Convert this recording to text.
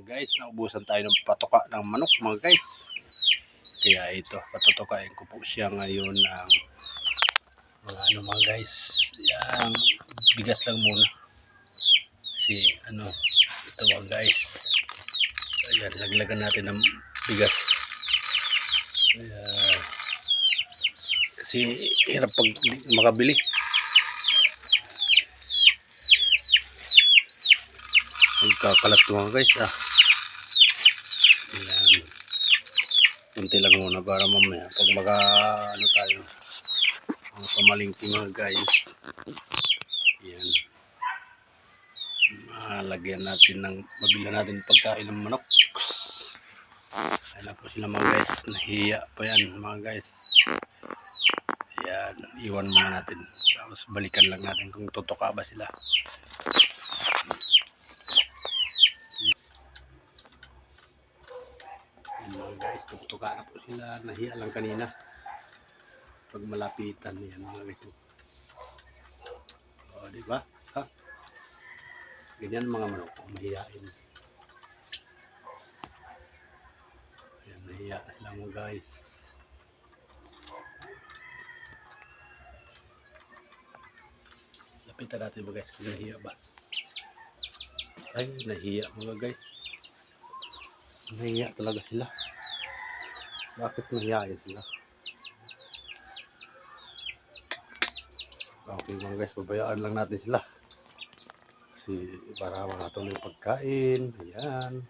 guys, naubusan tayo ng patoka ng manok mga guys. Kaya ito, patutukain ko po siya ngayon ng mga mga guys. Yang bigas lang muna. Kasi ito mga guys. Ayan, laglagan natin ng bigas. Ayan. Kasi hirap pag makabili. Magkakalat mga guys Ayan. Kunti lang muna para mamaya pag tayo mga pamalingki mga guys. Ayan. Lagyan natin mabila natin pagkain ng manok. Ayan na po sila mga guys. Nahiya pa yan mga guys. Ayan. Iwan muna natin. Tapos balikan lang natin kung tutuka ba sila. Mga guys, tutuka na po sila. Nahiya lang kanina. Pag malapitan yan mga guys. O, diba? Ha? Ganyan mga manok. Mahiyain. Ayan, nahiya sila mga guys. Lapitan natin mga guys kung nahiya ba. Ay, nahiya mga guys. Nahiya talaga sila. Bakit mahihain sila? Okay mga guys, pabayaan lang natin sila. Kasi para makatuloy pagkain. Ayan.